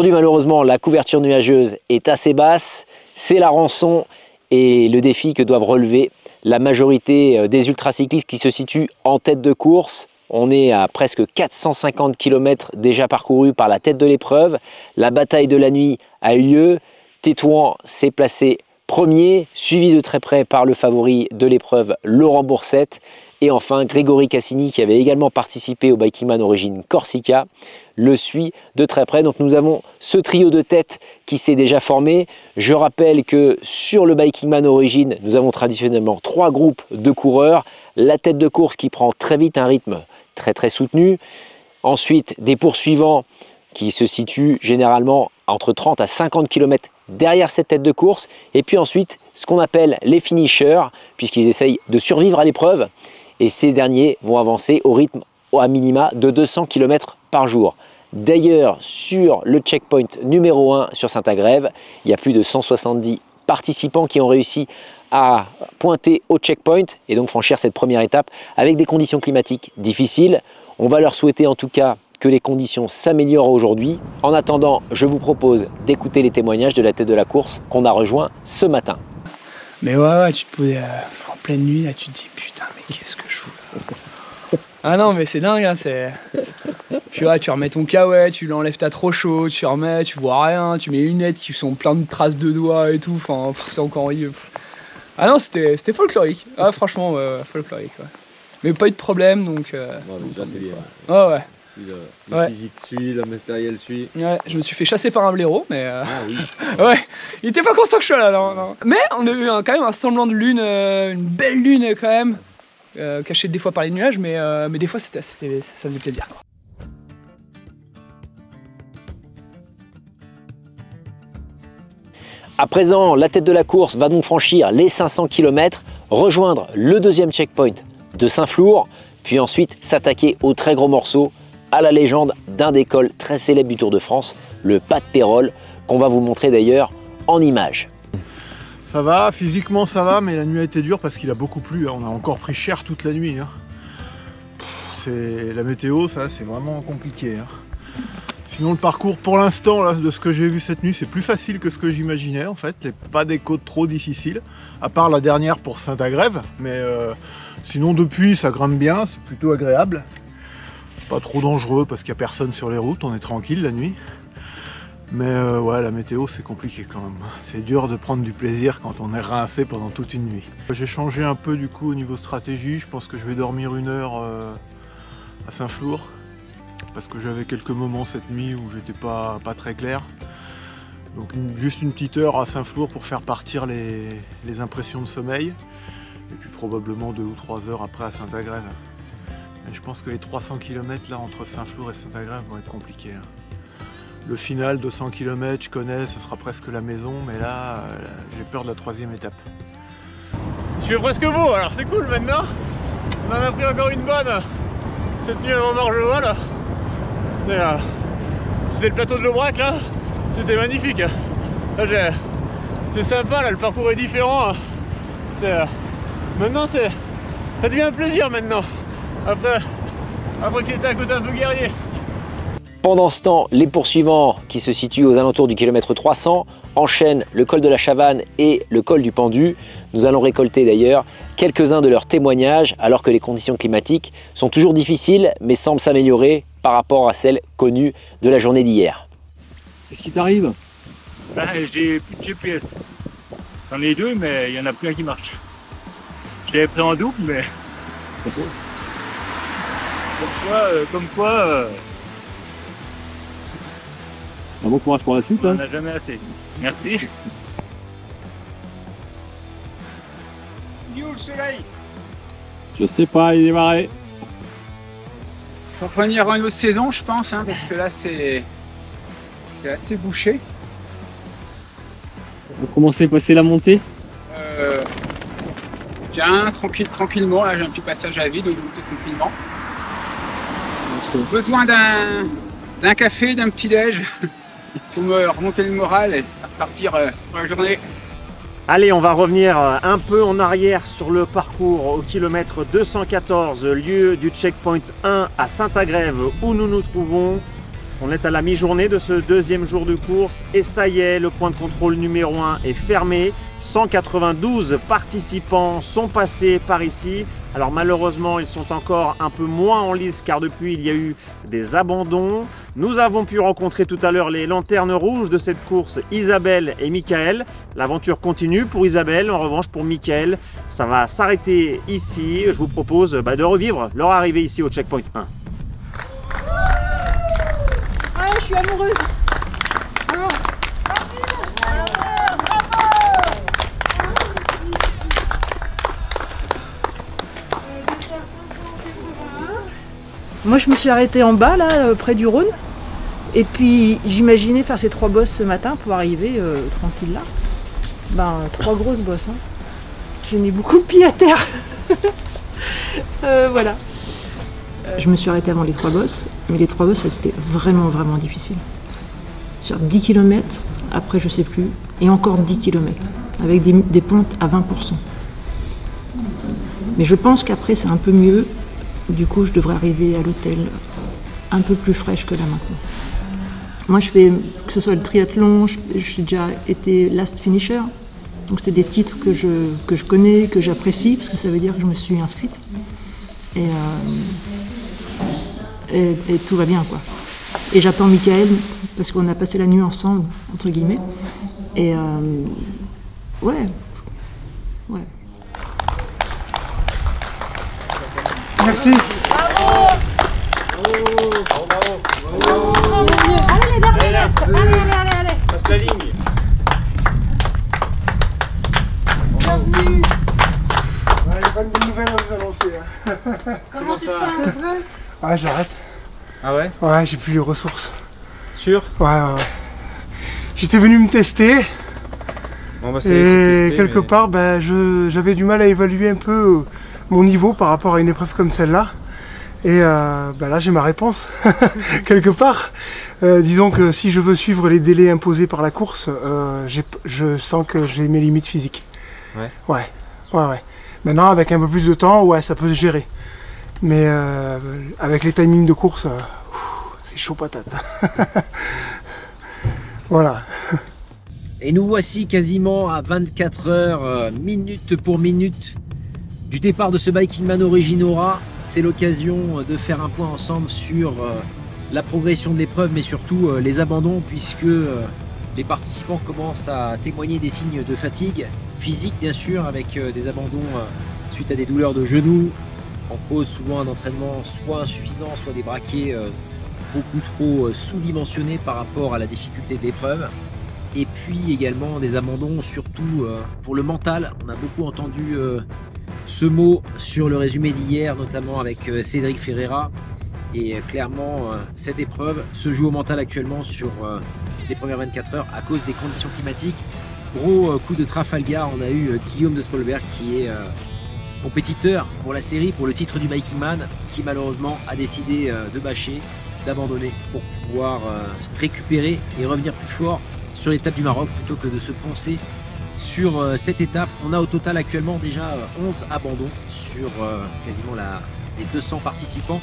Aujourd'hui, malheureusement, la couverture nuageuse est assez basse. C'est la rançon et le défi que doivent relever la majorité des ultracyclistes qui se situent en tête de course. On est à presque 450 km déjà parcourus par la tête de l'épreuve. La bataille de la nuit a eu lieu. Tétouan s'est placé premier, suivi de très près par le favori de l'épreuve, Laurent Boursette. Et enfin, Grégory Cassini, qui avait également participé au Bikingman Origin Corsica, le suit de très près. Donc nous avons ce trio de tête qui s'est déjà formé. Je rappelle que sur le Bikingman Origin, nous avons traditionnellement 3 groupes de coureurs. La tête de course qui prend très vite un rythme très soutenu. Ensuite, des poursuivants qui se situent généralement entre 30 à 50 km derrière cette tête de course. Et puis ensuite, ce qu'on appelle les finishers, puisqu'ils essayent de survivre à l'épreuve. Et ces derniers vont avancer au rythme à minima de 200 km par jour. D'ailleurs, sur le checkpoint numéro 1 sur Saint-Agrève, il y a plus de 170 participants qui ont réussi à pointer au checkpoint et donc franchir cette première étape avec des conditions climatiques difficiles. On va leur souhaiter en tout cas que les conditions s'améliorent aujourd'hui. En attendant, je vous propose d'écouter les témoignages de la tête de la course qu'on a rejoint ce matin. Mais ouais, tu te posais en pleine nuit, là, tu te dis putain, mais qu'est-ce que je fous là. Ah non, mais c'est dingue, hein, c'est. Puis ouais, tu remets ton caouet, tu l'enlèves, t'as trop chaud, tu remets, tu vois rien, tu mets une lunettes qui sont plein de traces de doigts et tout, enfin, c'est encore horrible. Ah non, c'était folklorique, ah franchement, folklorique, ouais. Mais pas eu de problème, donc. Non, mais déjà, c'est bien. Ah ouais. Si le physique suit, le matériel suit. Ouais, je me suis fait chasser par un blaireau, mais Ah oui. ouais, il était pas content que je sois là, non. Mais on a eu quand même un semblant de lune, une belle lune quand même, cachée des fois par les nuages, mais des fois ça faisait plaisir, quoi. À présent, la tête de la course va donc franchir les 500 km, rejoindre le deuxième checkpoint de Saint-Flour, puis ensuite s'attaquer au très gros morceau, à la légende d'un des cols très célèbre du Tour de France, le Pas de Pérol, qu'on va vous montrer d'ailleurs en images. Ça va, physiquement ça va, mais la nuit a été dure parce qu'il a beaucoup plu, on a encore pris cher toute la nuit. La météo, ça c'est vraiment compliqué. Sinon le parcours pour l'instant, là, de ce que j'ai vu cette nuit, c'est plus facile que ce que j'imaginais en fait. Pas des côtes trop difficiles, à part la dernière pour Saint-Agrève, mais sinon depuis ça grimpe bien, c'est plutôt agréable. Pas trop dangereux parce qu'il n'y a personne sur les routes, on est tranquille la nuit. Mais ouais, la météo c'est compliqué quand même. C'est dur de prendre du plaisir quand on est rincé pendant toute une nuit. J'ai changé un peu du coup au niveau stratégie, je pense que je vais dormir 1 heure à Saint-Flour. Parce que j'avais quelques moments cette nuit où j'étais pas très clair. Donc juste une petite heure à Saint-Flour pour faire partir les impressions de sommeil. Et puis probablement 2 ou 3 heures après à Saint-Agrève. Et je pense que les 300 km là entre Saint-Flour et Saint-Agrève vont être compliqués. Le final, 200 km, je connais, ce sera presque la maison, mais là, j'ai peur de la 3e étape. Je fais presque beau, alors c'est cool maintenant. On en a pris encore une bonne cette nuit avant Margevois là. C'était le plateau de l'Aubrac là, c'était magnifique. Là, c'est sympa, là, le parcours est différent. Maintenant, ça devient un plaisir maintenant. Après que c'était un côté un peu guerrier. Pendant ce temps, les poursuivants qui se situent aux alentours du kilomètre 300 enchaînent le col de la Chavanne et le col du Pendu. Nous allons récolter d'ailleurs quelques-uns de leurs témoignages alors que les conditions climatiques sont toujours difficiles mais semblent s'améliorer par rapport à celles connues de la journée d'hier. Qu'est-ce qui t'arrive? Ben, j'ai plus de GPS. J'en ai 2 mais il n'y en a plus un qui marche. Je l'avais pris en double mais... Comme quoi Bon courage pour la suite. on n'en a jamais assez. Merci. Il est où le soleil? Je sais pas, il est démarré. Faut revenir à une autre saison, je pense, parce que là c'est assez bouché. Comment s'est passée la montée? Bien, tranquillement, là j'ai un petit passage à vide, donc je vais monter tranquillement. Besoin d'un café, d'un petit déj pour me remonter le moral et repartir pour la journée. Allez, on va revenir un peu en arrière sur le parcours au kilomètre 214, lieu du checkpoint 1 à Saint-Agrève où nous nous trouvons. On est à la mi-journée de ce deuxième jour de course et ça y est, le point de contrôle numéro 1 est fermé. 192 participants sont passés par ici. Alors malheureusement, ils sont encore un peu moins en lice car depuis il y a eu des abandons. Nous avons pu rencontrer tout à l'heure les lanternes rouges de cette course, Isabelle et Michael. L'aventure continue pour Isabelle, en revanche pour Michael, ça va s'arrêter ici. Je vous propose de revivre leur arrivée ici au checkpoint 1. Ah, je suis amoureuse. Moi je me suis arrêtée en bas là, près du Rhône. Et puis j'imaginais faire ces 3 bosses ce matin pour arriver tranquille là. Ben 3 grosses bosses. Hein. J'ai mis beaucoup de pieds à terre. Voilà. Je me suis arrêtée avant les 3 bosses, mais les 3 bosses c'était vraiment difficile. Sur 10 km, après je sais plus, et encore 10 km, avec des pentes à 20%. Mais je pense qu'après c'est un peu mieux. Du coup, je devrais arriver à l'hôtel un peu plus fraîche que là maintenant. Moi, je fais, que ce soit le triathlon, j'ai déjà été last finisher. Donc, c'est des titres que je connais, que j'apprécie, parce que ça veut dire que je me suis inscrite. Et tout va bien, quoi. Et j'attends Michael, parce qu'on a passé la nuit ensemble, entre guillemets. Et ouais. Merci. Bravo. Allez les derniers mètres. Allez. Passe la ligne. Bienvenue. Il n'y a pas de bonnes nouvelles à vous annoncer. Hein. Comment tu te sens? C'est vrai? Ouais, j'arrête. Ah ouais? Ouais, j'ai plus les ressources. Sûr? Ouais. J'étais venu me tester. Bon, bah, et quelque part, j'avais du mal à évaluer un peu mon niveau par rapport à une épreuve comme celle-là. Et là j'ai ma réponse, quelque part. Disons que si je veux suivre les délais imposés par la course, je sens que j'ai mes limites physiques. Ouais. Maintenant avec un peu plus de temps, ouais, ça peut se gérer. Mais avec les timings de course, c'est chaud patate. Voilà. Et nous voici quasiment à 24 heures, minute pour minute, du départ de ce Bikingman Originora. C'est l'occasion de faire un point ensemble sur la progression de l'épreuve, mais surtout les abandons, puisque les participants commencent à témoigner des signes de fatigue physique, bien sûr, avec des abandons suite à des douleurs de genoux, en cause souvent un entraînement soit insuffisant, soit des braquets beaucoup trop sous-dimensionnés par rapport à la difficulté de l'épreuve. Et puis également des abandons, surtout pour le mental. On a beaucoup entendu ce mot sur le résumé d'hier, notamment avec Cédric Ferreira. Et clairement, cette épreuve se joue au mental actuellement sur ces premières 24 heures à cause des conditions climatiques. Gros coup de Trafalgar, on a eu Guillaume de Spolberg qui est compétiteur pour la série, pour le titre du Bikingman, qui malheureusement a décidé de bâcher, d'abandonner pour pouvoir récupérer et revenir plus fort sur l'étape du Maroc plutôt que de se poncer sur cette étape. On a au total actuellement déjà 11 abandons sur quasiment les 200 participants.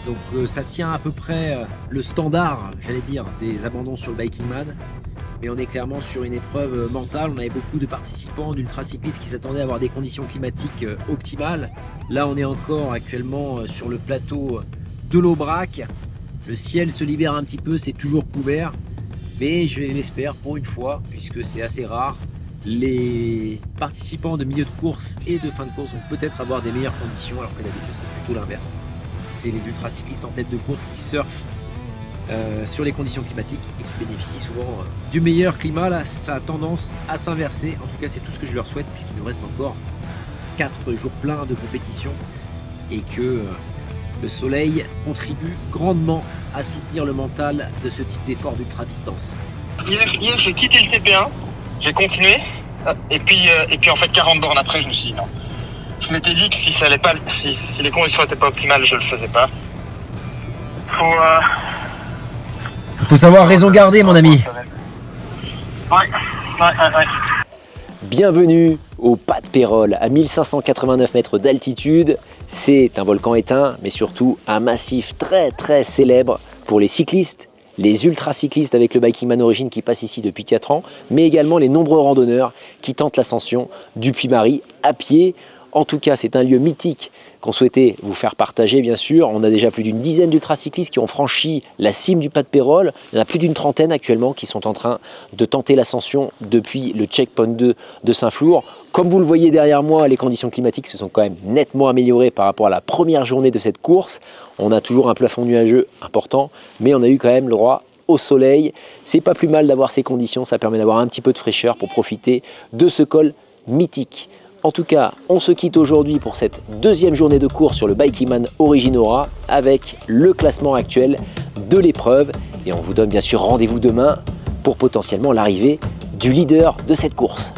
Donc ça tient à peu près le standard, j'allais dire, des abandons sur le Bikingman. Mais on est clairement sur une épreuve mentale. On avait beaucoup de participants d'ultracyclistes qui s'attendaient à avoir des conditions climatiques optimales. Là on est encore actuellement sur le plateau de l'Aubrac. Le ciel se libère un petit peu, c'est toujours couvert. Mais je l'espère pour une fois, puisque c'est assez rare, les participants de milieu de course et de fin de course vont peut-être avoir des meilleures conditions, alors que d'habitude c'est plutôt l'inverse. C'est les ultracyclistes en tête de course qui surfent sur les conditions climatiques et qui bénéficient souvent du meilleur climat. Là, ça a tendance à s'inverser. En tout cas, c'est tout ce que je leur souhaite, puisqu'il nous reste encore 4 jours pleins de compétition et que le soleil contribue grandement à soutenir le mental de ce type d'effort d'ultra-distance. Hier j'ai quitté le CP1, j'ai continué, et puis en fait 40 bornes après, je me suis dit non. Je m'étais dit que si les conditions n'étaient pas optimales, je le faisais pas. Faut savoir raison garder, mon ami. Ouais. Bienvenue au Pas de Pérol, à 1589 mètres d'altitude. C'est un volcan éteint, mais surtout un massif très célèbre pour les cyclistes les ultracyclistes avec le Bikingman Origin qui passent ici depuis 4 ans, mais également les nombreux randonneurs qui tentent l'ascension du Puy-Marie à pied. En tout cas, c'est un lieu mythique qu'on souhaitait vous faire partager, bien sûr. On a déjà plus d'une dizaine d'ultracyclistes qui ont franchi la cime du Pas de Pérol. Il y en a plus d'une trentaine actuellement qui sont en train de tenter l'ascension depuis le checkpoint 2 de Saint-Flour. Comme vous le voyez derrière moi, les conditions climatiques se sont quand même nettement améliorées par rapport à la première journée de cette course. On a toujours un plafond nuageux important, mais on a eu quand même le droit au soleil. C'est pas plus mal d'avoir ces conditions, ça permet d'avoir un petit peu de fraîcheur pour profiter de ce col mythique. En tout cas, on se quitte aujourd'hui pour cette deuxième journée de course sur le Bikingman Origin Ora avec le classement actuel de l'épreuve. Et on vous donne bien sûr rendez-vous demain pour potentiellement l'arrivée du leader de cette course.